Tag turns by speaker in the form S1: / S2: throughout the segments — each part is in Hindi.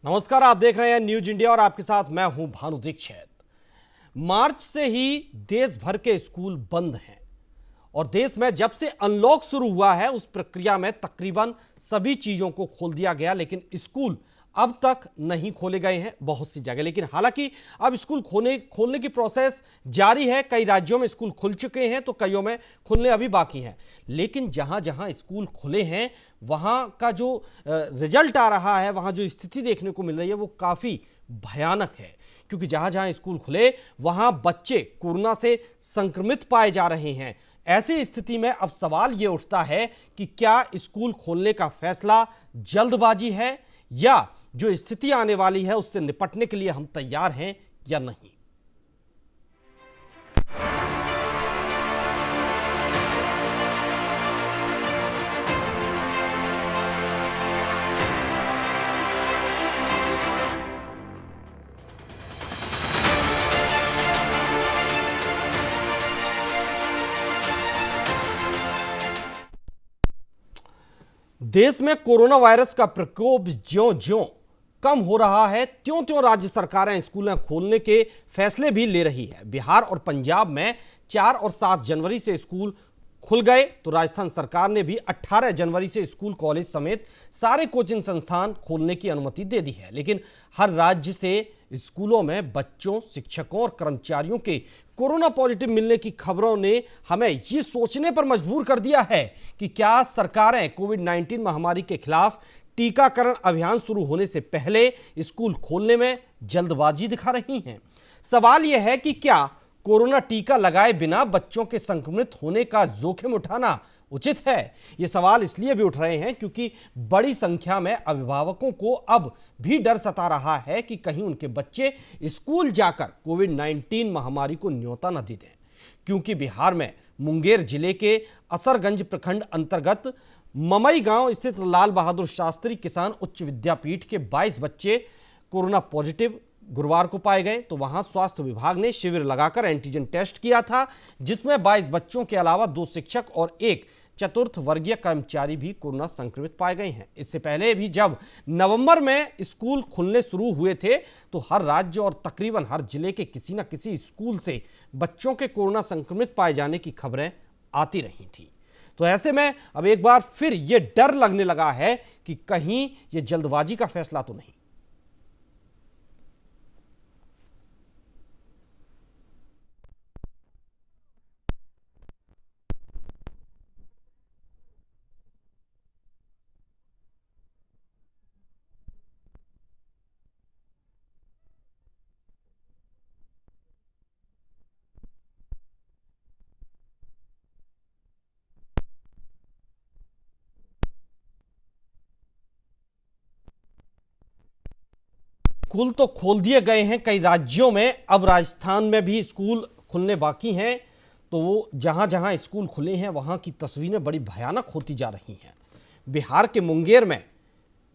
S1: नमस्कार, आप देख रहे हैं न्यूज इंडिया और आपके साथ मैं हूं भानु दीक्षित। मार्च से ही देश भर के स्कूल बंद हैं और देश में जब से अनलॉक शुरू हुआ है उस प्रक्रिया में तकरीबन सभी चीजों को खोल दिया गया, लेकिन स्कूल अब तक नहीं खोले गए हैं बहुत सी जगह। लेकिन हालांकि अब स्कूल खोलने की प्रोसेस जारी है। कई राज्यों में स्कूल खुल चुके हैं तो कईयों में खुलने अभी बाकी हैं। लेकिन जहां जहां स्कूल खुले हैं वहां का जो रिजल्ट आ रहा है, वहां जो स्थिति देखने को मिल रही है वो काफी भयानक है, क्योंकि जहां जहां स्कूल खुले वहां बच्चे कोरोना से संक्रमित पाए जा रहे हैं। ऐसी स्थिति में अब सवाल ये उठता है कि क्या स्कूल खोलने का फैसला जल्दबाजी है या जो स्थिति आने वाली है उससे निपटने के लिए हम तैयार हैं या नहीं। देश में कोरोना वायरस का प्रकोप ज्यों-ज्यों कम हो रहा है त्यों-त्यों राज्य सरकारें स्कूलें खोलने के फैसले भी ले रही है। बिहार और पंजाब में 4 और 7 जनवरी से स्कूल खुल गए तो राजस्थान सरकार ने भी 18 जनवरी से स्कूल कॉलेज समेत सारे कोचिंग संस्थान खोलने की अनुमति दे दी है। लेकिन हर राज्य से स्कूलों में बच्चों, शिक्षकों और कर्मचारियों के कोरोना पॉजिटिव मिलने की खबरों ने हमें ये सोचने पर मजबूर कर दिया है कि क्या सरकारें कोविड-19 महामारी के खिलाफ टीकाकरण अभियान शुरू होने से पहले स्कूल खोलने में जल्दबाजी दिखा रही हैं। सवाल यह है कि क्या कोरोना टीका लगाए बिना बच्चों के संक्रमित होने का जोखिम उठाना उचित है। ये सवाल इसलिए भी उठ रहे हैं क्योंकि बड़ी संख्या में अभिभावकों को अब भी डर सता रहा है कि कहीं उनके बच्चे स्कूल जाकर कोविड-19 महामारी को न्योता न दे दें। क्योंकि बिहार में मुंगेर जिले के असरगंज प्रखंड अंतर्गत ममई गांव स्थित लाल बहादुर शास्त्री किसान उच्च विद्यापीठ के 22 बच्चे कोरोना पॉजिटिव गुरुवार को पाए गए। तो वहां स्वास्थ्य विभाग ने शिविर लगाकर एंटीजन टेस्ट किया था, जिसमें 22 बच्चों के अलावा 2 शिक्षक और 1 चतुर्थ वर्गीय कर्मचारी भी कोरोना संक्रमित पाए गए हैं। इससे पहले भी जब नवंबर में स्कूल खुलने शुरू हुए थे तो हर राज्य और तकरीबन हर जिले के किसी न किसी स्कूल से बच्चों के कोरोना संक्रमित पाए जाने की खबरें आती रही थी। तो ऐसे में अब एक बार फिर यह डर लगने लगा है कि कहीं यह जल्दबाजी का फैसला तो नहीं। स्कूल तो खोल दिए गए हैं कई राज्यों में, अब राजस्थान में भी स्कूल खुलने बाकी हैं। तो वो जहां जहां स्कूल खुले हैं वहां की तस्वीरें बड़ी भयानक होती जा रही हैं। बिहार के मुंगेर में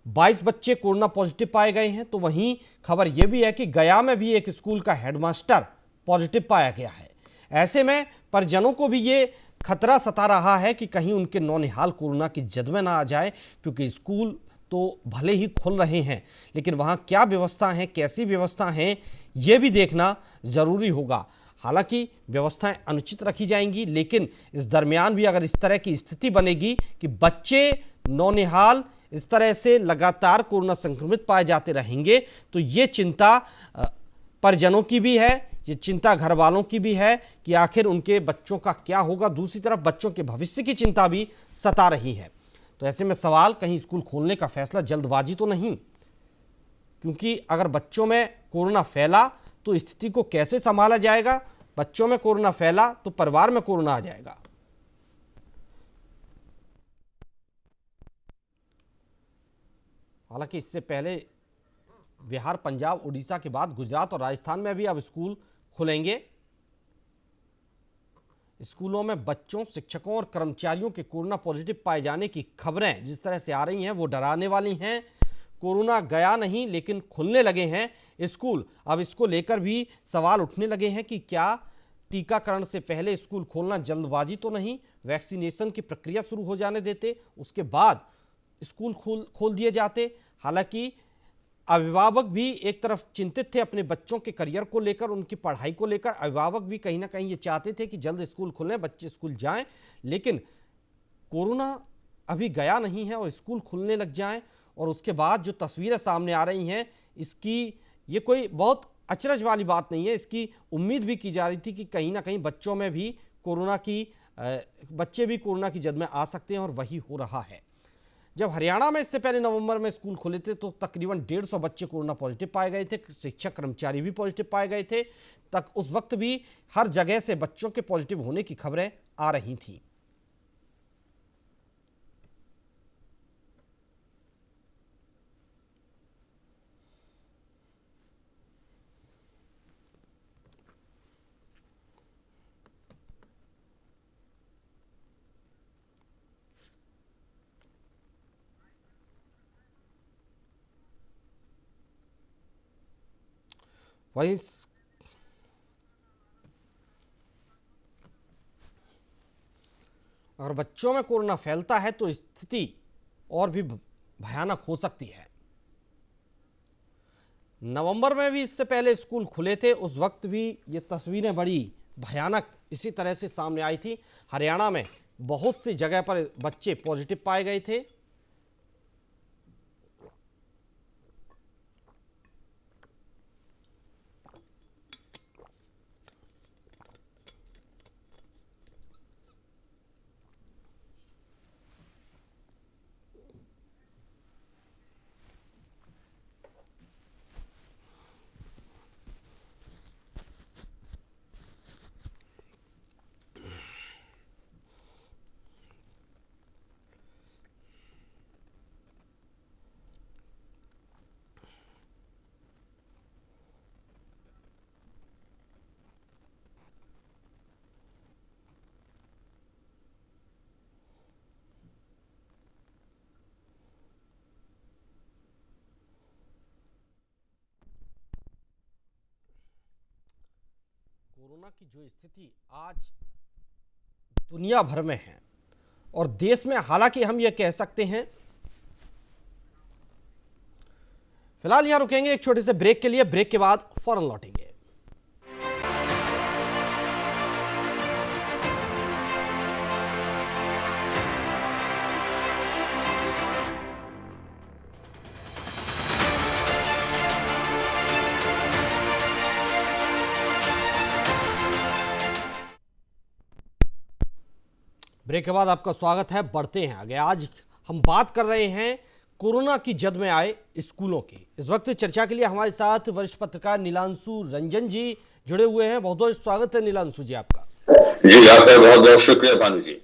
S1: 22 बच्चे कोरोना पॉजिटिव पाए गए हैं। तो वहीं खबर यह भी है कि गया में भी एक स्कूल का हेडमास्टर पॉजिटिव पाया गया है। ऐसे में परिजनों को भी ये खतरा सता रहा है कि कहीं उनके नौनिहाल कोरोना की जद में ना आ जाए, क्योंकि स्कूल तो भले ही खुल रहे हैं लेकिन वहां क्या व्यवस्था है, कैसी व्यवस्था है, यह भी देखना जरूरी होगा। हालांकि व्यवस्थाएं अनुचित रखी जाएंगी, लेकिन इस दरमियान भी अगर इस तरह की स्थिति बनेगी कि बच्चे नौनिहाल इस तरह से लगातार कोरोना संक्रमित पाए जाते रहेंगे तो ये चिंता परिजनों की भी है, ये चिंता घर वालों की भी है कि आखिर उनके बच्चों का क्या होगा। दूसरी तरफ बच्चों के भविष्य की चिंता भी सता रही है। तो ऐसे में सवाल, कहीं स्कूल खोलने का फैसला जल्दबाजी तो नहीं, क्योंकि अगर बच्चों में कोरोना फैला तो स्थिति को कैसे संभाला जाएगा। बच्चों में कोरोना फैला तो परिवार में कोरोना आ जाएगा। हालांकि इससे पहले बिहार, पंजाब, उड़ीसा के बाद गुजरात और राजस्थान में भी अब स्कूल खुलेंगे। स्कूलों में बच्चों, शिक्षकों और कर्मचारियों के कोरोना पॉजिटिव पाए जाने की खबरें जिस तरह से आ रही हैं वो डराने वाली हैं। कोरोना गया नहीं लेकिन खुलने लगे हैं स्कूल। अब इसको लेकर भी सवाल उठने लगे हैं कि क्या टीकाकरण से पहले स्कूल खोलना जल्दबाजी तो नहीं, वैक्सीनेशन की प्रक्रिया शुरू हो जाने देते, उसके बाद स्कूल खोल दिए जाते। हालांकि अभिभावक भी एक तरफ चिंतित थे अपने बच्चों के करियर को लेकर, उनकी पढ़ाई को लेकर। अभिभावक भी कहीं ना कहीं ये चाहते थे कि जल्द स्कूल खुलें, बच्चे स्कूल जाएं, लेकिन कोरोना अभी गया नहीं है और स्कूल खुलने लग जाएं। और उसके बाद जो तस्वीरें सामने आ रही हैं, इसकी ये कोई बहुत अचरज वाली बात नहीं है। इसकी उम्मीद भी की जा रही थी कि कहीं ना कहीं बच्चों में भी बच्चे भी कोरोना की जद में आ सकते हैं, और वही हो रहा है। जब हरियाणा में इससे पहले नवंबर में स्कूल खुले थे तो तकरीबन 150 बच्चे कोरोना पॉजिटिव पाए गए थे, शिक्षक कर्मचारी भी पॉजिटिव पाए गए थे। उस वक्त भी हर जगह से बच्चों के पॉजिटिव होने की खबरें आ रही थी। वहीं अगर बच्चों में कोरोना फैलता है तो स्थिति और भी भयानक हो सकती है। नवंबर में भी इससे पहले स्कूल खुले थे, उस वक्त भी ये तस्वीरें बड़ी भयानक इसी तरह से सामने आई थी। हरियाणा में बहुत सी जगह पर बच्चे पॉजिटिव पाए गए थे। कोरोना की जो स्थिति आज दुनिया भर में है और देश में, हालांकि हम यह कह सकते हैं, फिलहाल यहां रुकेंगे एक छोटे से ब्रेक के लिए। ब्रेक के बाद फौरन लौटेंगे। ब्रेक के बाद आपका स्वागत है। बढ़ते हैं आगे। आज हम बात कर रहे हैं कोरोना की जद में आए स्कूलों की। इस वक्त चर्चा के लिए हमारे साथ वरिष्ठ पत्रकार नीलांशु रंजन जी जुड़े हुए हैं। बहुत बहुत स्वागत है नीलांशु जी आपका।
S2: जी आपका बहुत बहुत शुक्रिया भानु जी।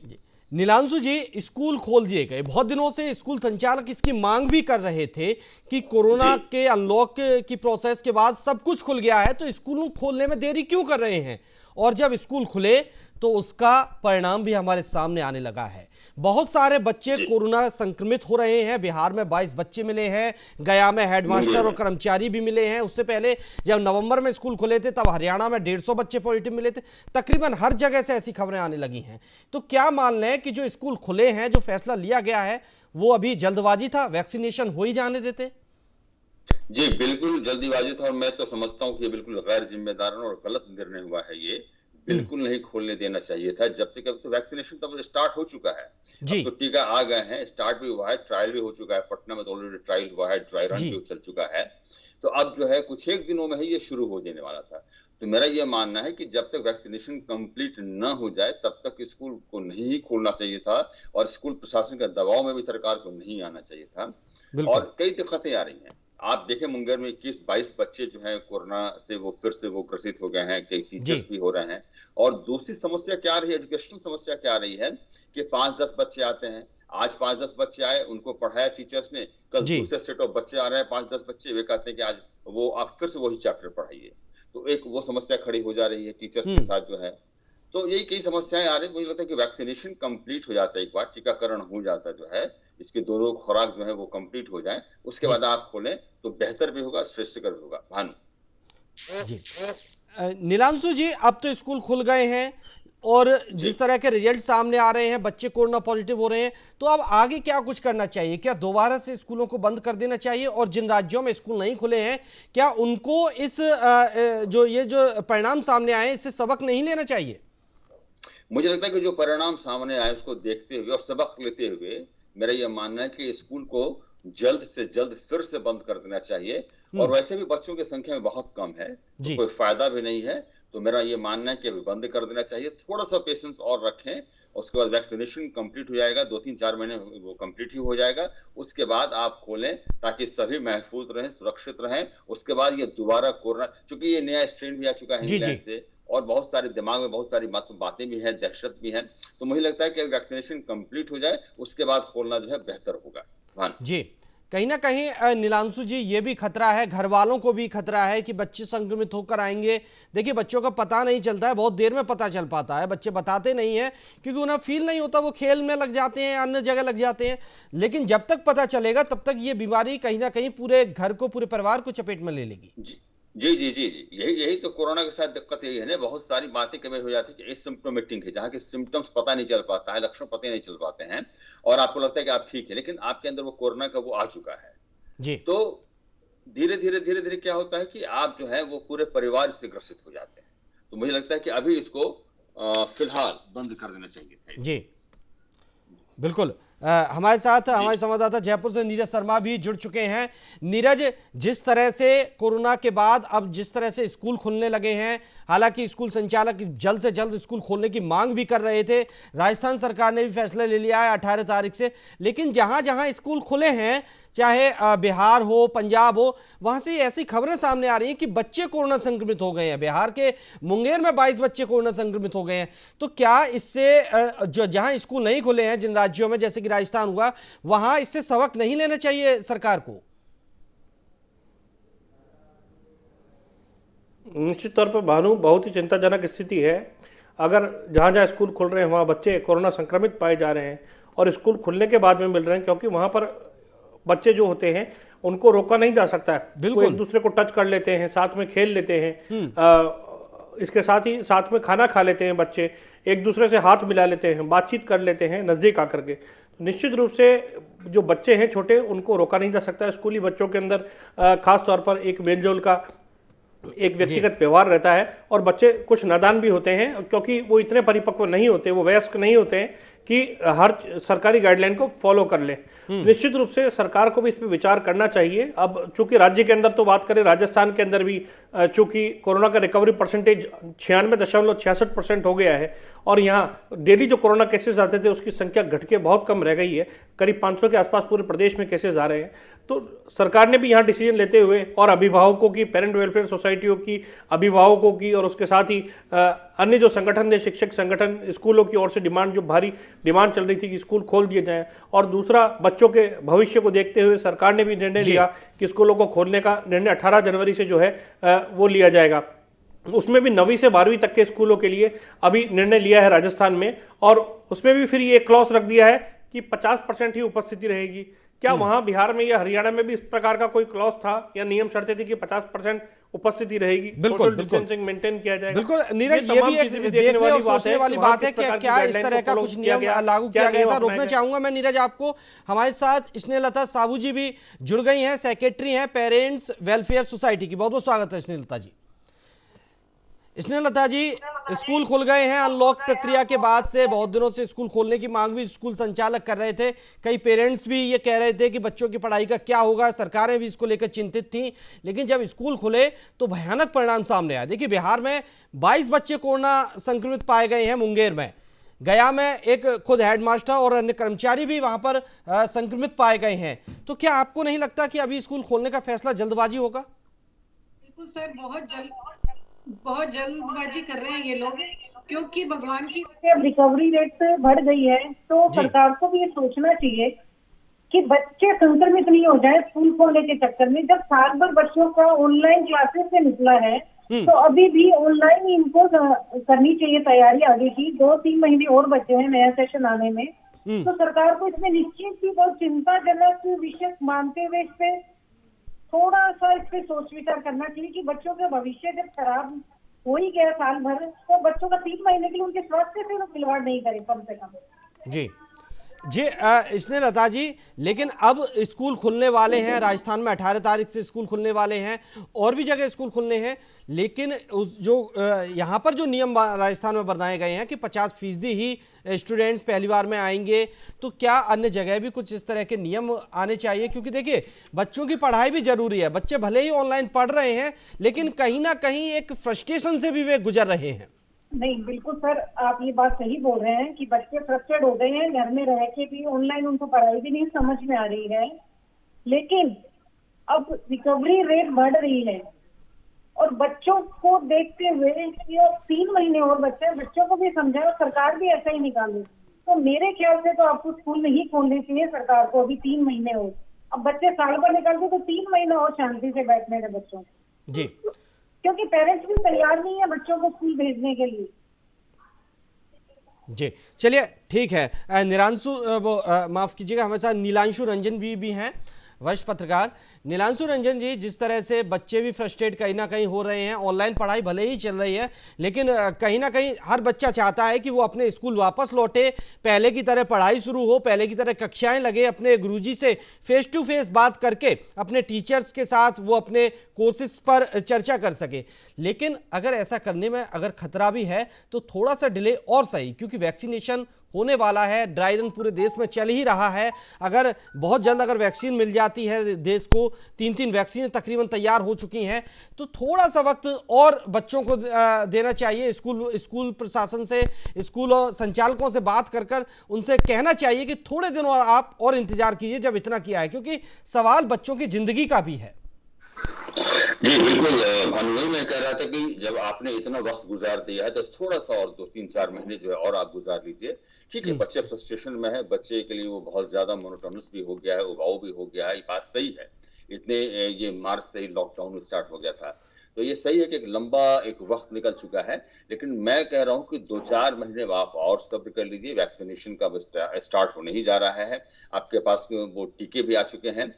S1: नीलांशु जी, स्कूल खोल दिए गए, बहुत दिनों से स्कूल संचालक इसकी मांग भी कर रहे थे कि कोरोना के अनलॉक की प्रोसेस के बाद सब कुछ खुल गया है तो स्कूल खोलने में देरी क्यों कर रहे हैं। और जब स्कूल खुले तो उसका परिणाम भी हमारे सामने आने लगा है। बहुत सारे बच्चे कोरोना संक्रमित हो रहे हैं। बिहार में 22 बच्चे मिले हैं, गया में हेडमास्टर और कर्मचारी भी मिले हैं। उससे पहले जब नवंबर में स्कूल खुले थे तब हरियाणा में 150 बच्चे पॉजिटिव मिले थे। तकरीबन हर जगह से ऐसी खबरें आने लगी हैं। तो क्या मान लें कि जो स्कूल खुले हैं, जो फैसला लिया गया है, वो अभी जल्दबाजी था, वैक्सीनेशन हो ही जाने देते?
S2: जी बिल्कुल जल्दीबाजी था और मैं तो समझता हूँ कि ये बिल्कुल गैर जिम्मेदाराना और गलत निर्णय हुआ है। ये बिल्कुल नहीं खोलने देना चाहिए था। जब तक अब तो वैक्सीनेशन तब स्टार्ट हो चुका है, अब तो टीका आ गए हैं, स्टार्ट भी हुआ है, ट्रायल भी हो चुका है। पटना में तो ऑलरेडी ट्रायल हुआ है, ड्राई रन भी चल चुका है। तो अब जो है कुछ एक दिनों में ही ये शुरू हो जाने वाला था। तो मेरा ये मानना है कि जब तक वैक्सीनेशन कंप्लीट न हो जाए तब तक स्कूल को नहीं खोलना चाहिए था और स्कूल प्रशासन के दबाव में भी सरकार को नहीं आना चाहिए था। और कई दिक्कतें आ रही हैं। आप देखें मुंगेर में 21-22 बच्चे जो हैं कोरोना से वो फिर से वो ग्रसित हो गए हैं, कई टीचर्स भी हो रहे हैं। और दूसरी समस्या क्या आ रही है, एजुकेशनल समस्या क्या आ रही है कि 5-10 बच्चे आते हैं। आज 5-10 बच्चे आए, उनको पढ़ाया टीचर्स ने, कल दूसरे सेट ऑफ बच्चे आ रहे हैं 5-10 बच्चे, वे कहते हैं कि आज वो आप फिर से वही चैप्टर पढ़ाइए। तो एक वो समस्या खड़ी हो जा रही है टीचर्स के साथ जो है। तो यही कई समस्याएं आ रही है। मुझे लगता है कि वैक्सीनेशन कंप्लीट हो जाता है, एक बार टीकाकरण हो जाता जो है, इसके दोनों खुराक जो है वो कंप्लीट हो जाए, उसके बाद आप खोलें तो बेहतर भी होगा, श्रेष्ठकर भी होगा। भानु
S1: जी, नीलांशु जी, अब तो स्कूल खुल गए हैं और जिस तरह के रिजल्ट सामने आ रहे हैं, बच्चे कोरोना पॉजिटिव हो रहे हैं, तो अब आगे क्या कुछ करना चाहिए? क्या दोबारा से स्कूलों को बंद कर देना चाहिए? और जिन राज्यों में स्कूल नहीं खुले हैं, क्या उनको इस जो परिणाम सामने आए इससे सबक नहीं लेना चाहिए?
S2: मुझे लगता है कि जो परिणाम सामने आए उसको देखते हुए और सबक लेते हुए मेरा यह मानना है कि स्कूल को जल्द से जल्द फिर से बंद कर देना चाहिए। और वैसे भी बच्चों की संख्या में बहुत कम है, तो कोई फायदा भी नहीं है। तो मेरा ये मानना है कि अभी बंद कर देना चाहिए। थोड़ा सा पेशेंस और रखें, उसके बाद वैक्सीनेशन कंप्लीट हो जाएगा, 2-3-4 महीने वो कंप्लीट ही हो जाएगा। उसके बाद आप खोलें ताकि सभी महफूज रहें, सुरक्षित रहें। उसके बाद ये दोबारा कोरोना, चूंकि ये नया स्ट्रेन भी आ चुका है इंग्लैंड से, और बहुत सारे दिमाग में बहुत सारी बातें भी हैं, दहशत भी है। तो मुझे लगता है कि वैक्सीनेशन कंप्लीट हो जाए उसके बाद खोलना जो है बेहतर होगा।
S1: जी, कहीं ना कहीं नीलांशु जी, ये भी खतरा है, घर वालों को भी खतरा है कि बच्चे संक्रमित होकर आएंगे। देखिए, बच्चों का पता नहीं चलता है, बहुत देर में पता चल पाता है, बच्चे बताते नहीं हैं क्योंकि उन्हें फील नहीं होता, वो खेल में लग जाते हैं, अन्य जगह लग जाते हैं। लेकिन जब तक पता चलेगा तब तक ये बीमारी कहीं ना कहीं पूरे घर को, पूरे परिवार को चपेट में ले लेगी।
S2: जी जी जी जी, यही तो कोरोना के साथ दिक्कत यही है ना। बहुत सारी बातें कभी हो जाती है कि एसिम्प्टोमेटिक है, जहाँ के सिम्टम्स पता नहीं चल पाता है, लक्षण पता नहीं चल पाते हैं, और आपको लगता है कि आप ठीक है, लेकिन आपके अंदर वो कोरोना का वो आ चुका है
S1: जी।
S2: तो धीरे धीरे क्या होता है कि आप जो है वो पूरे परिवार से ग्रसित हो जाते हैं। तो मुझे लगता है कि अभी इसको फिलहाल बंद कर देना चाहिए था।
S1: जी बिल्कुल। हमारे साथ हमारे संवाददाता जयपुर से नीरज शर्मा भी जुड़ चुके हैं। नीरज, जिस तरह से कोरोना के बाद अब जिस तरह से स्कूल खुलने लगे हैं, हालांकि स्कूल संचालक जल्द से जल्द स्कूल खोलने की मांग भी कर रहे थे, राजस्थान सरकार ने भी फैसला ले लिया है 18 तारीख से, लेकिन जहां जहां स्कूल खुले हैं, चाहे बिहार हो, पंजाब हो, वहां से ऐसी खबरें सामने आ रही हैं कि बच्चे कोरोना संक्रमित हो गए हैं। बिहार के मुंगेर में 22 बच्चे कोरोना संक्रमित हो गए हैं। तो क्या इससे जो जहां स्कूल नहीं खुले हैं, जिन राज्यों में जैसे कि राजस्थान हुआ, वहां इससे सबक नहीं लेना चाहिए सरकार को?
S3: निश्चित तौर पर भानु, बहुत ही चिंताजनक स्थिति है। अगर जहां जहां स्कूल खुल रहे हैं वहां बच्चे कोरोना संक्रमित पाए जा रहे हैं और स्कूल खुलने के बाद में मिल रहे हैं, क्योंकि वहां पर बच्चे जो होते हैं उनको रोका नहीं जा सकता है। वो एक दूसरे को टच कर लेते हैं, साथ में खेल लेते हैं, इसके साथ ही साथ में खाना खा लेते हैं, बच्चे एक दूसरे से हाथ मिला लेते हैं, बातचीत कर लेते हैं नज़दीक आकर के। निश्चित रूप से जो बच्चे हैं छोटे, उनको रोका नहीं जा सकता। स्कूली बच्चों के अंदर खास तौर पर एक मेलजोल का, एक व्यक्तिगत व्यवहार रहता है, और बच्चे कुछ नादान भी होते हैं क्योंकि वो इतने परिपक्व नहीं होते, वो वयस्क नहीं होते हैं कि हर सरकारी गाइडलाइन को फॉलो कर ले। निश्चित रूप से सरकार को भी इस पर विचार करना चाहिए। अब चूंकि राज्य के अंदर तो बात करें, राजस्थान के अंदर भी चूंकि कोरोना का रिकवरी परसेंटेज 96.66% हो गया है, और यहाँ डेली जो कोरोना केसेस आते थे उसकी संख्या घट के बहुत कम रह गई है, करीब 500 के आसपास पूरे प्रदेश में केसेस आ रहे हैं। तो सरकार ने भी यहाँ डिसीजन लेते हुए, और अभिभावकों की, पेरेंट वेलफेयर सोसाइटियों की, अभिभावकों की, और उसके साथ ही अन्य जो संगठन थे, शिक्षक संगठन, स्कूलों की ओर से डिमांड, जो भारी डिमांड चल रही थी कि स्कूल खोल दिए जाएं, और दूसरा बच्चों के भविष्य को देखते हुए सरकार ने भी निर्णय लिया कि स्कूलों को खोलने का निर्णय 18 जनवरी से जो है वो लिया जाएगा। उसमें भी 9वीं से 12वीं तक के स्कूलों के लिए अभी निर्णय लिया है राजस्थान में, और उसमें भी फिर ये क्लॉज रख दिया है कि 50% ही उपस्थिति रहेगी। क्या वहां बिहार में या हरियाणा में भी इस प्रकार का कोई क्लॉज था या नियम शर्तें थी कि 50% उपस्थिति रहेगी, सोशल डिस्टेंसिंग मेंटेन किया जाएगा?
S1: बिल्कुल नीरज, ये भी एक देखने और सोचने वाली बात है कि क्या इस तरह का कुछ नियम लागू किया गया था। रोकना चाहूंगा मैं नीरज आपको। हमारे साथ स्नेहलता साबू जी भी जुड़ गई हैं, सेक्रेटरी हैं पेरेंट्स वेलफेयर सोसाइटी की। बहुत बहुत स्वागत है स्नेहलता जी। स्नेहलता जी, स्कूल खुल गए हैं, अनलॉक प्रक्रिया के बाद से बहुत दिनों से स्कूल खोलने की मांग भी स्कूल संचालक कर रहे थे, कई पेरेंट्स भी ये कह रहे थे कि बच्चों की पढ़ाई का क्या होगा, सरकारें भी इसको लेकर चिंतित थीं। लेकिन जब स्कूल खुले तो भयानक परिणाम सामने आए। देखिए, बिहार में 22 बच्चे कोरोना संक्रमित पाए गए हैं, मुंगेर में, गया में एक खुद हेडमास्टर और अन्य कर्मचारी भी वहां पर संक्रमित पाए गए हैं। तो क्या आपको नहीं लगता कि अभी स्कूल खोलने का फैसला जल्दबाजी होगा?
S4: बिल्कुल सर, बहुत जल्दबाजी कर रहे हैं ये लोग, क्योंकि भगवान की रिकवरी रेट बढ़ गई है। तो सरकार को भी ये सोचना चाहिए कि बच्चे संक्रमित नहीं हो जाए स्कूल खोलने के चक्कर में। जब साल भर बच्चों का ऑनलाइन क्लासेस से निकला है, तो अभी भी ऑनलाइन इनको करनी चाहिए तैयारी आगे की। 2-3 महीने और बचे हैं नया सेशन आने में। तो सरकार को इसमें निश्चित ही बहुत चिंताजनक विषय मानते हुए इस पे थोड़ा सा इस पे सोच विचार करना चाहिए कि बच्चों का भविष्य जब खराब हो ही गया साल भर, तो बच्चों का 3 महीने के लिए उनके स्वास्थ्य से तो खिलवाड़ नहीं करे कम से कम।
S1: जी जी इसने लता जी, लेकिन अब स्कूल खुलने वाले हैं, राजस्थान में 18 तारीख से स्कूल खुलने वाले हैं, और भी जगह स्कूल खुलने हैं, लेकिन उस जो यहाँ पर जो नियम राजस्थान में बनाए गए हैं कि 50% ही स्टूडेंट्स पहली बार में आएंगे, तो क्या अन्य जगह भी कुछ इस तरह के नियम आने चाहिए? क्योंकि देखिए बच्चों की पढ़ाई भी जरूरी है, बच्चे भले ही ऑनलाइन पढ़ रहे हैं लेकिन कहीं ना कहीं एक फ्रस्ट्रेशन से भी वे गुजर रहे हैं।
S4: नहीं, बिल्कुल सर, आप ये बात सही बोल रहे हैं कि बच्चे फ्रस्ट्रेट हो गए हैं, घर में रह के भी ऑनलाइन उनको पढ़ाई भी नहीं समझ में आ रही है। लेकिन अब रिकवरी रेट बढ़ रही है और बच्चों को देखते हुए कि 3 महीने और बच्चों को भी समझाए और सरकार भी ऐसा ही निकाले, तो मेरे ख्याल से तो आपको स्कूल नहीं खोलने चाहिए सरकार को अभी 3 महीने और। अब बच्चे साल भर निकालते तो 3 महीना और शांति से बैठने के बच्चों
S1: जी,
S4: क्योंकि पेरेंट्स भी तैयार नहीं है बच्चों को स्कूल भेजने के लिए।
S1: जी चलिए ठीक है। निरांशु माफ कीजिएगा, हमारे साथ नीलांशु रंजन भी हैं, वरिष्ठ पत्रकार। नीलांशु रंजन जी, जिस तरह से बच्चे भी फ्रस्ट्रेट कहीं ना कहीं हो रहे हैं, ऑनलाइन पढ़ाई भले ही चल रही है लेकिन कहीं ना कहीं हर बच्चा चाहता है कि वो अपने स्कूल वापस लौटे, पहले की तरह पढ़ाई शुरू हो, पहले की तरह कक्षाएं लगे, अपने गुरुजी से फेस टू फेस बात करके अपने टीचर्स के साथ वो अपने कोर्सेज पर चर्चा कर सके। लेकिन अगर ऐसा करने में अगर खतरा भी है तो थोड़ा सा डिले और सही, क्योंकि वैक्सीनेशन होने वाला है, ड्राई रन पूरे देश में चल ही रहा है। अगर बहुत जल्द अगर वैक्सीन मिल जाती है देश को, 3 वैक्सीन तकरीबन तैयार हो चुकी हैं, तो थोड़ा सा वक्त और बच्चों को देना चाहिए। स्कूल प्रशासन से, स्कूल संचालकों से बात कर उनसे कहना चाहिए कि थोड़े दिन और आप और इंतजार कीजिए जब इतना किया है, क्योंकि सवाल बच्चों की जिंदगी का भी है।
S2: जी बिल्कुल, वही मैं कह रहा था कि जब आपने इतना वक्त गुजार दिया है तो थोड़ा सा और 2-3-4 महीने जो है और आप गुजार लीजिए। ठीक है, बच्चे फ्रस्ट्रेशन में है, बच्चे के लिए वो बहुत ज्यादा मोनोटोनस भी हो गया है, उबाऊ भी हो गया है, ये बात सही है। इतने ये मार्च से ही लॉकडाउन स्टार्ट हो गया था, तो ये सही है कि एक लंबा एक वक्त निकल चुका है। लेकिन मैं कह रहा हूं कि 2-4 महीने आप और सब्र कर लीजिए। वैक्सीनेशन का स्टार्ट होने ही जा रहा है, आपके पास वो टीके भी आ चुके हैं,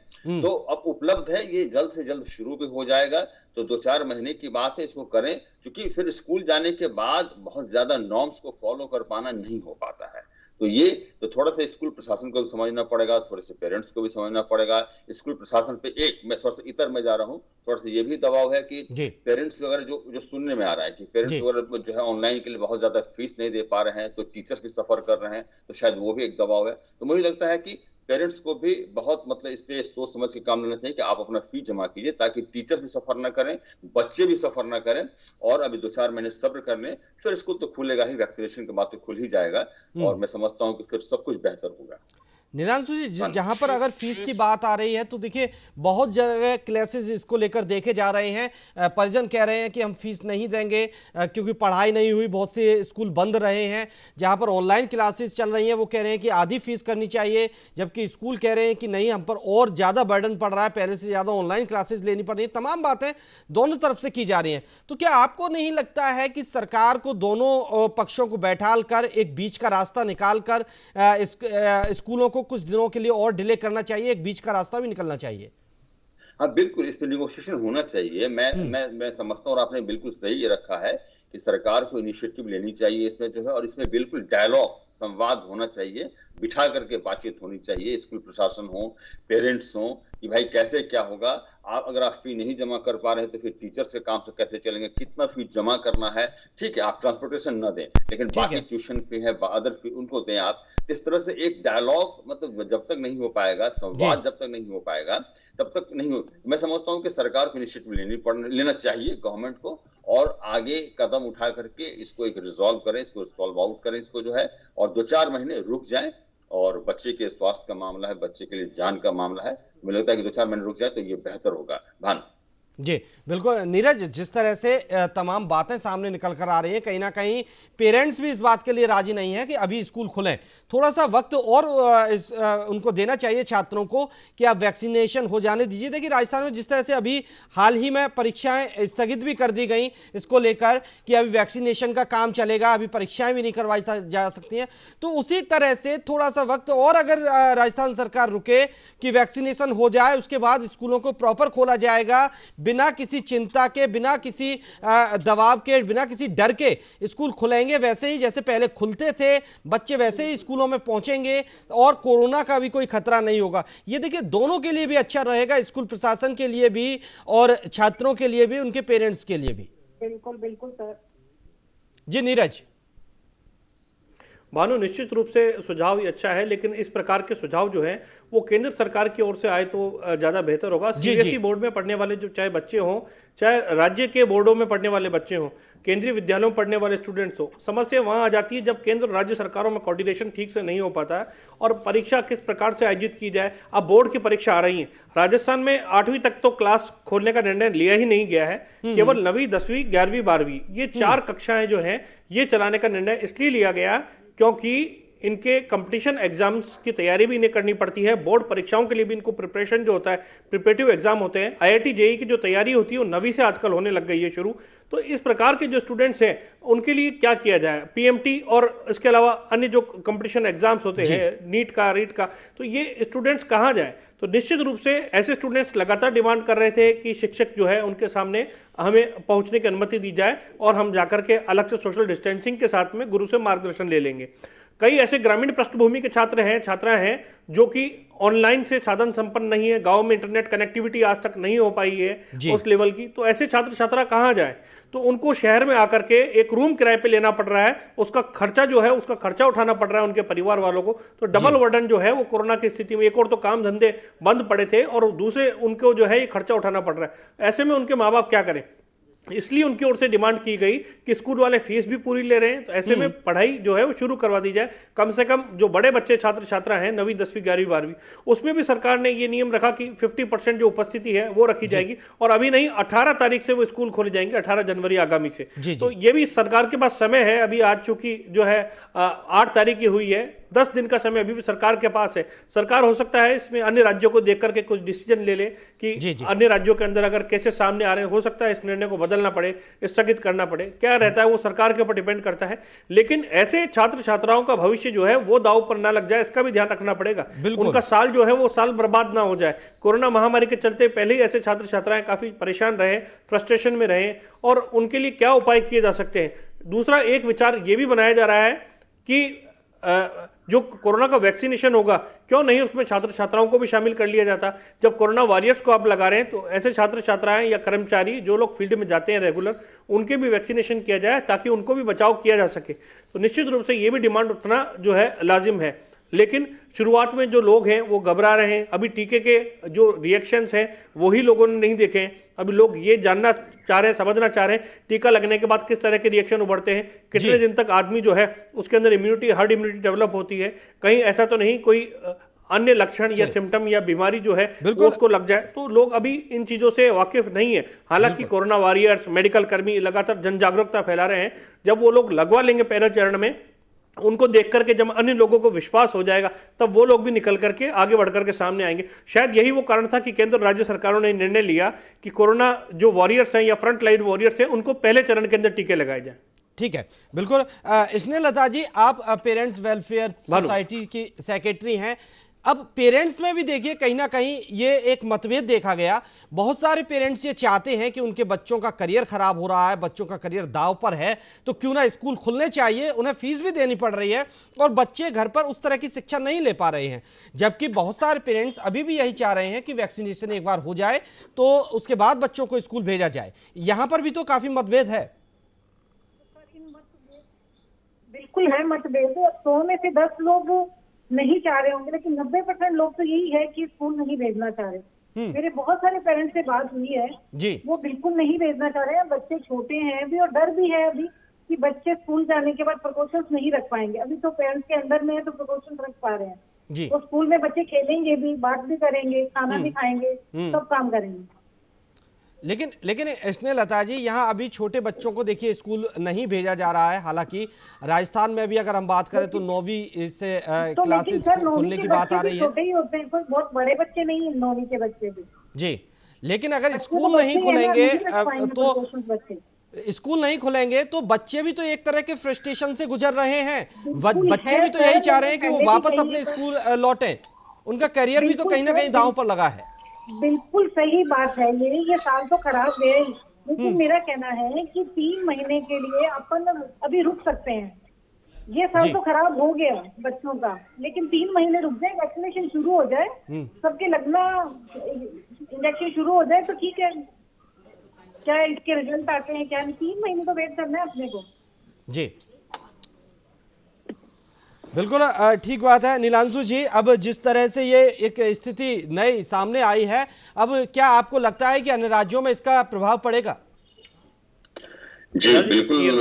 S2: तो अब उपलब्ध है, ये जल्द से जल्द शुरू भी हो जाएगा। तो 2-4 महीने की बात है, इसको करें, क्योंकि फिर स्कूल जाने के बाद बहुत ज्यादा नॉर्म्स को फॉलो कर पाना नहीं हो पाता है। तो ये तो थोड़ा सा स्कूल प्रशासन को भी समझना पड़ेगा, थोड़े से पेरेंट्स को भी समझना पड़ेगा। स्कूल प्रशासन पे मैं थोड़ा सा इतर में जा रहा हूँ, थोड़ा सा ये भी दबाव है कि पेरेंट्स वगैरह जो सुनने में आ रहा है कि पेरेंट्स वगैरह जो है ऑनलाइन के लिए बहुत ज्यादा फीस नहीं दे पा रहे हैं, तो टीचर्स भी सफर कर रहे हैं, तो शायद वो भी एक दबाव है। तो मुझे लगता है कि पेरेंट्स को भी बहुत मतलब इस पे सोच समझ के काम लेना चाहिए कि आप अपना फीस जमा कीजिए, ताकि टीचर भी सफर ना करें, बच्चे भी सफर ना करें, और अभी 2-4 महीने सब्र कर लें, फिर स्कूल तो खुलेगा ही, वैक्सीनेशन के बाद तो खुल ही जाएगा, और मैं समझता हूं कि फिर सब कुछ बेहतर होगा।
S1: नीलांशु जी, जहां पर अगर फीस की बात आ रही है तो देखिए बहुत जगह क्लासेस इसको लेकर देखे जा रहे हैं। परिजन कह रहे हैं कि हम फीस नहीं देंगे क्योंकि पढ़ाई नहीं हुई, बहुत से स्कूल बंद रहे हैं। जहां पर ऑनलाइन क्लासेस चल रही हैं वो कह रहे हैं कि आधी फीस करनी चाहिए, जबकि स्कूल कह रहे हैं कि नहीं, हम पर और ज़्यादा बर्डन पड़ रहा है, पहले से ज़्यादा ऑनलाइन क्लासेस लेनी पड़ रही है। तमाम बातें दोनों तरफ से की जा रही हैं। तो क्या आपको नहीं लगता है कि सरकार को दोनों पक्षों को बैठाल कर एक बीच का रास्ता निकाल कर स्कूलों को कुछ दिनों के लिए और डिले करना चाहिए, एक बीच का रास्ता भी निकलना चाहिए?
S2: हाँ बिल्कुल, इस पे निगोशिएशन होना चाहिए। मैं समझता हूँ, और आपने बिल्कुल सही रखा है कि सरकार को इनिशिएटिव लेनी चाहिए इसमें जो है, और इसमें बिल्कुल डायलॉग, संवाद होना चाहिए, बिठा करके बातचीत होनी चाहिए। स्कूल प्रशासन हो, पेरेंट्स हो, कि भाई कैसे क्या होगा, आप अगर आप फी नहीं जमा कर पा रहे हैं तो फिर टीचर्स के काम तो कैसे चलेंगे, कितना फी जमा करना है। ठीक है, आप ट्रांसपोर्टेशन न दें, लेकिन बाकी ट्यूशन फी है, अदर फी उनको दें आप। इस तरह से एक डायलॉग, मतलब जब तक नहीं हो पाएगा, संवाद जब तक नहीं हो पाएगा, तब तक नहीं हो। मैं समझता हूँ कि सरकार को इनिशिएटिव लेना चाहिए, गवर्नमेंट को, और आगे कदम उठा करके इसको एक रिजॉल्व करें, इसको सॉल्व आउट करें, इसको जो है, और 2-4 महीने रुक जाएं। और बच्चे के स्वास्थ्य का मामला है, बच्चे के लिए जान का मामला है, मुझे लगता है कि 2-4 महीने रुक जाए तो ये बेहतर होगा। भानु
S1: जी बिल्कुल। नीरज, जिस तरह से तमाम बातें सामने निकल कर आ रही हैं, कहीं ना कहीं पेरेंट्स भी इस बात के लिए राजी नहीं है कि अभी स्कूल खुलें। थोड़ा सा वक्त और उनको देना चाहिए छात्रों को कि आप वैक्सीनेशन हो जाने दीजिए। देखिए राजस्थान में जिस तरह से अभी हाल ही में परीक्षाएं स्थगित भी कर दी गई इसको लेकर कि अभी वैक्सीनेशन का काम चलेगा, अभी परीक्षाएं भी नहीं करवाई जा सकती हैं, तो उसी तरह से थोड़ा सा वक्त और अगर राजस्थान सरकार रुके कि वैक्सीनेशन हो जाए, उसके बाद स्कूलों को प्रॉपर खोला जाएगा, बिना किसी चिंता के, बिना किसी दबाव के, बिना किसी डर के स्कूल खुलेंगे, वैसे ही जैसे पहले खुलते थे बच्चे वैसे ही स्कूलों में पहुंचेंगे और कोरोना का भी कोई खतरा नहीं होगा। ये देखिए दोनों के लिए भी अच्छा रहेगा, स्कूल प्रशासन के लिए भी और छात्रों के लिए भी, उनके पेरेंट्स के लिए भी।
S4: बिल्कुल बिल्कुल सर।
S1: जी नीरज।
S3: भानु, निश्चित रूप से सुझाव ये अच्छा है, लेकिन इस प्रकार के सुझाव जो हैं वो केंद्र सरकार की ओर से आए तो ज्यादा बेहतर होगा। सीबीएसई बोर्ड में पढ़ने वाले जो चाहे बच्चे हों, चाहे राज्य के बोर्डों में पढ़ने वाले बच्चे हों, केंद्रीय विद्यालयों में पढ़ने वाले स्टूडेंट्स हो, समस्या वहां आ जाती है जब केंद्र और राज्य सरकारों में कोऑर्डिनेशन ठीक से नहीं हो पाता है और परीक्षा किस प्रकार से आयोजित की जाए। अब बोर्ड की परीक्षा आ रही है, राजस्थान में 8वीं तक तो क्लास खोलने का निर्णय लिया ही नहीं गया है, केवल 9वीं 10वीं 11वीं 12वीं ये 4 कक्षाएं जो हैं ये चलाने का निर्णय इसलिए लिया गया क्योंकि इनके कंपटीशन एग्जाम्स की तैयारी भी इन्हें करनी पड़ती है, बोर्ड परीक्षाओं के लिए भी इनको प्रिपरेशन जो होता है, प्रिपरेटिव एग्जाम होते हैं, आईआईटी जेईई की जो तैयारी होती है वो 9वीं से आजकल होने लग गई है शुरू। तो इस प्रकार के जो स्टूडेंट्स हैं उनके लिए क्या किया जाए, पीएमटी और इसके अलावा अन्य जो कंपटीशन एग्जाम्स होते हैं, नीट का, रीट का, तो ये स्टूडेंट्स कहाँ जाएं? तो निश्चित रूप से ऐसे स्टूडेंट्स लगातार डिमांड कर रहे थे कि शिक्षक जो है उनके सामने हमें पहुंचने की अनुमति दी जाए और हम जाकर के अलग से सोशल डिस्टेंसिंग के साथ में गुरु से मार्गदर्शन ले लेंगे। कई ऐसे ग्रामीण पृष्ठभूमि के छात्र हैं, छात्रा हैं जो कि ऑनलाइन से साधन संपन्न नहीं है, गांव में इंटरनेट कनेक्टिविटी आज तक नहीं हो पाई है उस लेवल की, तो ऐसे छात्र छात्रा कहां जाए? तो उनको शहर में आकर के एक रूम किराए पे लेना पड़ रहा है, उसका खर्चा जो है उसका खर्चा उठाना पड़ रहा है उनके परिवार वालों को। तो डबल वर्डन जो है वो कोरोना की स्थिति में, एक और तो काम धंधे बंद पड़े थे और दूसरे उनको जो है ये खर्चा उठाना पड़ रहा है। ऐसे में उनके माँ बाप क्या करें? इसलिए उनकी ओर से डिमांड की गई कि स्कूल वाले फीस भी पूरी ले रहे हैं, तो ऐसे में पढ़ाई जो है वो शुरू करवा दी जाए। कम से कम जो बड़े बच्चे छात्र छात्रा हैं 9वीं 10वीं 11वीं 12वीं, उसमें भी सरकार ने ये नियम रखा कि 50% जो उपस्थिति है वो रखी जाएगी और अभी नहीं 18 तारीख से वो स्कूल खोले जाएंगे, 18 जनवरी आगामी से। तो ये भी सरकार के पास समय है, अभी आज चूंकि जो है 8 तारीख की हुई है, 10 दिन का समय अभी भी सरकार के पास है। सरकार हो सकता है इसमें अन्य राज्यों को देख करके कुछ डिसीजन ले ले कि अन्य राज्यों के अंदर अगर केसेस सामने आ रहे हैं, हो सकता है इस निर्णय को बदलना पड़े, स्थगित करना पड़े, क्या रहता है वो सरकार के ऊपर डिपेंड करता है। लेकिन ऐसे छात्र छात्राओं का भविष्य जो है वो दांव पर ना लग जाए, इसका भी ध्यान रखना पड़ेगा। उनका साल जो है वो साल बर्बाद ना हो जाए। कोरोना महामारी के चलते पहले ही ऐसे छात्र छात्राएं काफी परेशान रहे, फ्रस्ट्रेशन में रहे, और उनके लिए क्या उपाय किए जा सकते हैं। दूसरा एक विचार ये भी बनाया जा रहा है कि जो कोरोना का वैक्सीनेशन होगा, क्यों नहीं उसमें छात्र छात्राओं को भी शामिल कर लिया जाता। जब कोरोना वॉरियर्स को आप लगा रहे हैं तो ऐसे छात्र छात्राएं या कर्मचारी जो लोग फील्ड में जाते हैं रेगुलर, उनके भी वैक्सीनेशन किया जाए ताकि उनको भी बचाव किया जा सके। तो निश्चित रूप से ये भी डिमांड उठना जो है लाजिम है। लेकिन शुरुआत में जो लोग हैं वो घबरा रहे हैं, अभी टीके के जो रिएक्शंस हैं वही लोगों ने नहीं देखे हैं। अभी लोग ये जानना चाह रहे हैं, समझना चाह रहे हैं टीका लगने के बाद किस तरह के रिएक्शन उभरते हैं, कितने दिन तक आदमी जो है उसके अंदर इम्यूनिटी, हर्ड इम्यूनिटी डेवलप होती है, कहीं ऐसा तो नहीं कोई अन्य लक्षण या सिम्टम या बीमारी जो है वो उसको लग जाए। तो लोग अभी इन चीजों से वाकिफ नहीं है। हालांकि कोरोना वॉरियर्स, मेडिकल कर्मी लगातार जन जागरूकता फैला रहे हैं। जब वो लोग लगवा लेंगे पहले चरण में, उनको देख करके जब अन्य लोगों को विश्वास हो जाएगा तब वो लोग भी निकल करके आगे बढ़ करके सामने आएंगे। शायद यही वो कारण था कि केंद्र और राज्य सरकारों ने निर्णय लिया कि कोरोना जो वॉरियर्स हैं या फ्रंट लाइन वॉरियर्स हैं उनको पहले चरण के अंदर टीके लगाए जाएं।
S1: ठीक है, बिल्कुल। स्नेहलता जी, आप पेरेंट्स वेलफेयर सोसाइटी की सेक्रेटरी हैं। अब पेरेंट्स में भी देखिए कहीं ना कहीं ये एक मतभेद देखा गया। बहुत सारे पेरेंट्स ये चाहते हैं कि उनके बच्चों का करियर खराब हो रहा है, बच्चों का करियर दांव पर है, तो क्यों ना स्कूल खुलने चाहिए, उन्हें फीस भी देनी पड़ रही है और बच्चे घर पर उस तरह की शिक्षा नहीं ले पा रहे हैं। जबकि बहुत सारे पेरेंट्स अभी भी यही चाह रहे हैं कि वैक्सीनेशन एक बार हो जाए तो उसके बाद बच्चों को स्कूल भेजा जाए। यहां पर भी तो काफी मतभेद है।
S4: बिल्कुल है मतभेद। 100 में से 10 लोग नहीं चाह रहे होंगे, लेकिन 90% लोग तो यही है कि स्कूल नहीं भेजना चाह रहे। मेरे बहुत सारे पेरेंट्स से बात हुई है जी, वो बिल्कुल नहीं भेजना चाह रहे हैं। बच्चे छोटे हैं अभी और डर भी है अभी कि बच्चे स्कूल जाने के बाद प्रिकॉशंस नहीं रख पाएंगे। अभी तो पेरेंट्स के अंदर में है तो प्रिकॉशंस रख पा रहे हैं जी। तो स्कूल में बच्चे खेलेंगे भी, बात भी करेंगे, खाना भी खाएंगे, सब काम करेंगे।
S1: लेकिन स्नेहलता जी, यहाँ अभी छोटे बच्चों को देखिए स्कूल नहीं भेजा जा रहा है। हालांकि राजस्थान में भी अगर हम बात करें तो 9वीं से क्लासेस खुलने की बात आ रही है।
S4: छोटे ही होते हैं, कोई बहुत बड़े बच्चे नहीं है 9वीं के बच्चे भी जी।
S1: लेकिन अगर स्कूल नहीं खुलेंगे तो बच्चे भी तो एक तरह के फ्रस्ट्रेशन से गुजर रहे हैं। बच्चे भी तो यही चाह रहे हैं कि वो वापस अपने स्कूल लौटें। उनका करियर भी तो कहीं ना कहीं दांव पर लगा है।
S4: बिल्कुल सही बात है। ये साल तो खराब गया ही, लेकिन मेरा कहना है कि 3 महीने के लिए अपन अभी रुक सकते हैं। ये साल
S1: जी।
S4: तो खराब हो गया बच्चों का, लेकिन 3 महीने रुक जाए, वैक्सीनेशन शुरू हो जाए, सबके लगना, इंजेक्शन शुरू हो जाए तो ठीक है। क्या इसके रिजल्ट आते हैं क्या नहीं, 3 महीने तो वेट करना है अपने को।
S1: जी बिल्कुल ठीक बात है नीलांशु जी। अब जिस तरह से ये एक स्थिति नई सामने आई है, अब क्या आपको लगता है कि अन्य राज्यों में इसका प्रभाव पड़ेगा?
S2: जी बिल्कुल,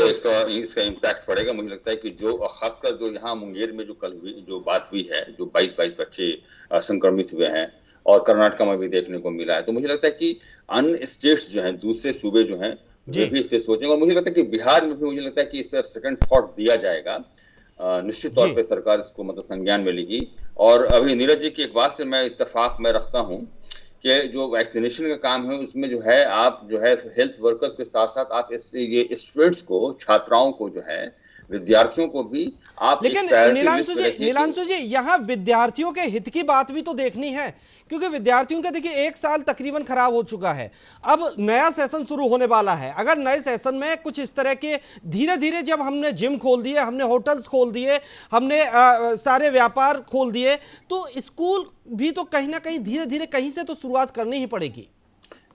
S2: इसका इम्पैक्ट पड़ेगा। मुझे लगता है कि जो खासकर जो यहाँ मुंगेर में जो कल हुई जो बात हुई है, जो 22 बच्चे संक्रमित हुए हैं और कर्नाटक में भी देखने को मिला है, तो मुझे लगता है कि अन्य स्टेट्स जो हैं, दूसरे सूबे जो हैं, वे भी इस पर सोचेंगे। और मुझे लगता है कि बिहार में भी मुझे लगता है कि इस पर सेकंड थॉट दिया जाएगा। निश्चित तौर पे सरकार इसको मतलब संज्ञान में लेगी। और अभी नीरज जी की एक बात से मैं इत्तेफाक में रखता हूँ कि जो वैक्सीनेशन का काम है उसमें जो है आप जो है हेल्थ वर्कर्स के साथ साथ आप ये स्टूडेंट्स को, छात्राओं को जो है, विद्यार्थियों को भी आप,
S1: लेकिन नीलांशु जी यहाँ विद्यार्थियों के हित की बात भी तो देखनी है, क्योंकि विद्यार्थियों का देखिए 1 साल तकरीबन खराब हो चुका है। अब नया सेशन शुरू होने वाला है। अगर नए सेशन में कुछ इस तरह के धीरे धीरे, जब हमने जिम खोल दिए, हमने होटल्स खोल दिए, हमने सारे व्यापार खोल दिए, तो स्कूल भी तो कहीं ना कहीं धीरे धीरे कहीं से तो शुरुआत करनी ही पड़ेगी।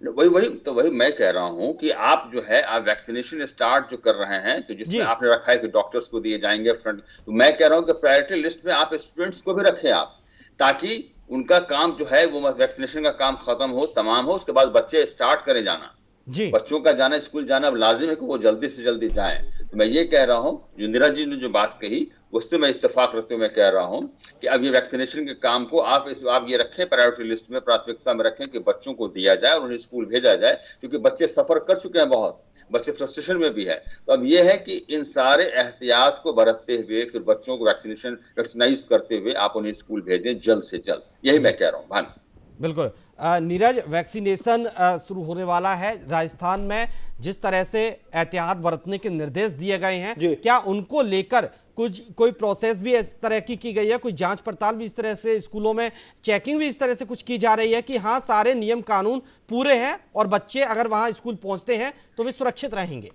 S2: वही मैं कह रहा हूं कि आप जो है आप वैक्सीनेशन स्टार्ट जो कर रहे हैं, तो जिसमें आपने रखा है कि डॉक्टर्स को दिए जाएंगे फ्रंट, तो मैं कह रहा हूं कि प्रायोरिटी लिस्ट में आप स्टूडेंट्स को भी रखें आप, ताकि उनका काम जो है वो वैक्सीनेशन का काम खत्म हो, तमाम हो, उसके बाद बच्चे स्टार्ट करें जाना।
S1: जी
S2: बच्चों का जाना, स्कूल जाना अब लाजिम है कि वो जल्दी से जल्दी जाएं। तो मैं ये कह रहा हूं, जो नीरज जी ने जो बात कही उससे मैं इत्तेफाक रखते हुए मैं कह रहा हूं कि अब ये वैक्सीनेशन के काम को आप ये रखें, प्रायोरिटी लिस्ट में प्राथमिकता में रखें कि बच्चों को दिया जाए और उन्हें स्कूल भेजा जाए, क्योंकि बच्चे सफर कर चुके हैं, बहुत बच्चे फ्रस्ट्रेशन में भी है। तो अब ये है कि इन सारे एहतियात को बरतते हुए फिर बच्चों को वैक्सीनाइज करते हुए आप उन्हें स्कूल भेजें जल्द से जल्द, यही मैं कह रहा हूं। भानु
S1: बिल्कुल नीरज, वैक्सीनेशन शुरू होने वाला है राजस्थान में। जिस तरह से एहतियात बरतने के निर्देश दिए गए हैं, क्या उनको लेकर कोई प्रोसेस भी इस तरह की गई है? कोई जांच पड़ताल भी इस तरह से, स्कूलों में चेकिंग भी इस तरह से कुछ की जा रही है कि हाँ सारे नियम कानून पूरे हैं और बच्चे अगर वहां स्कूल पहुंचते हैं तो वे सुरक्षित रहेंगे?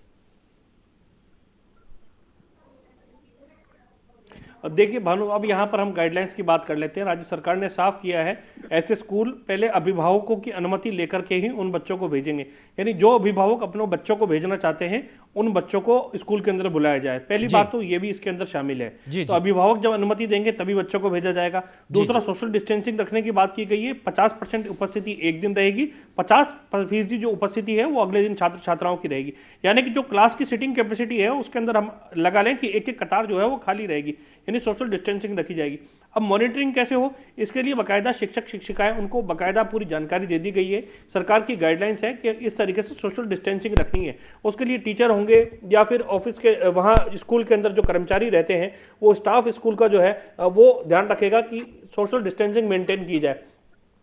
S3: अब देखिए भानु, अब यहाँ पर हम गाइडलाइंस की बात कर लेते हैं। राज्य सरकार ने साफ किया है, ऐसे स्कूल पहले अभिभावकों की अनुमति लेकर के ही उन बच्चों को भेजेंगे। यानी जो अभिभावक अपने बच्चों को भेजना चाहते हैं उन बच्चों को स्कूल के अंदर बुलाया जाए। पहली बात तो ये भी इसके अंदर शामिल है। तो अभिभावक जब अनुमति देंगे तभी बच्चों को भेजा जाएगा। दूसरा, सोशल डिस्टेंसिंग रखने की बात की गई है। 50% उपस्थिति एक दिन रहेगी, 50% जो उपस्थिति है वो अगले दिन छात्र छात्राओं की रहेगी। यानी कि जो क्लास की सीटिंग कैपेसिटी है उसके अंदर हम लगा लें कि एक कतार जो है वो खाली रहेगी, यानी सोशल डिस्टेंसिंग रखी जाएगी। अब मॉनिटरिंग कैसे हो, इसके लिए बाकायदा शिक्षक शिक्षिकाएं, उनको बाकायदा पूरी जानकारी दे दी गई है। सरकार की गाइडलाइंस है कि इस तरीके से सोशल डिस्टेंसिंग रखनी है। उसके लिए टीचर होंगे या फिर ऑफिस के वहाँ स्कूल के अंदर जो कर्मचारी रहते हैं, वो स्टाफ स्कूल का जो है वो ध्यान रखेगा कि सोशल डिस्टेंसिंग मेंटेन की जाए।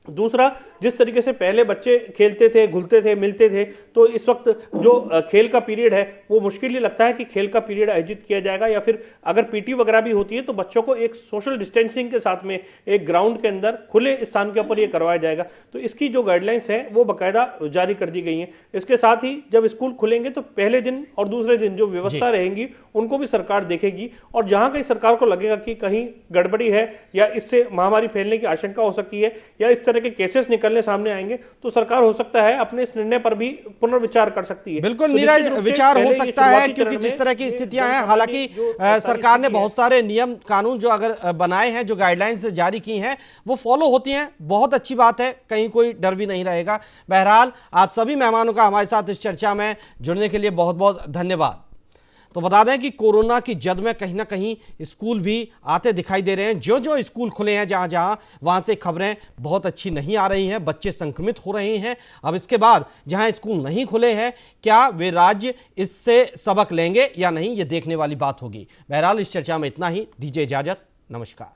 S3: दूसरा, जिस तरीके से पहले बच्चे खेलते थे, घुलते थे, मिलते थे, तो इस वक्त जो खेल का पीरियड है वो मुश्किल ही लगता है कि खेल का पीरियड आयोजित किया जाएगा, या फिर अगर पीटी वगैरह भी होती है तो बच्चों को एक सोशल डिस्टेंसिंग के साथ में एक ग्राउंड के अंदर खुले स्थान के ऊपर ये करवाया जाएगा। तो इसकी जो गाइडलाइंस है वो बाकायदा जारी कर दी गई हैं। इसके साथ ही जब स्कूल खुलेंगे तो पहले दिन और दूसरे दिन जो व्यवस्था रहेंगी उनको भी सरकार देखेगी, और जहां कहीं सरकार को लगेगा कि कहीं गड़बड़ी है या इससे महामारी फैलने की आशंका हो सकती है या इस के केसेस निकलने सामने आएंगे, तो सरकार हो सकता है अपने इस निर्णय पर भी पुनर्विचार कर सकती है।
S1: बिल्कुल नीरज, विचार हो सकता है, क्योंकि जिस तरह की स्थितियां हैं, हालांकि सरकार ने बहुत सारे नियम कानून जो अगर बनाए हैं, जो गाइडलाइंस जारी की हैं, वो फॉलो होती हैं, बहुत अच्छी बात है, कहीं कोई डर भी नहीं रहेगा। बहरहाल आप सभी मेहमानों का हमारे साथ इस चर्चा में जुड़ने के लिए बहुत बहुत धन्यवाद। तो बता दें कि कोरोना की जद में कहीं ना कहीं स्कूल भी आते दिखाई दे रहे हैं। जो जो स्कूल खुले हैं जहां जहां, वहां से खबरें बहुत अच्छी नहीं आ रही हैं, बच्चे संक्रमित हो रहे हैं। अब इसके बाद जहां स्कूल नहीं खुले हैं, क्या वे राज्य इससे सबक लेंगे या नहीं, ये देखने वाली बात होगी। बहरहाल इस चर्चा में इतना ही, दीजिए इजाजत, नमस्कार।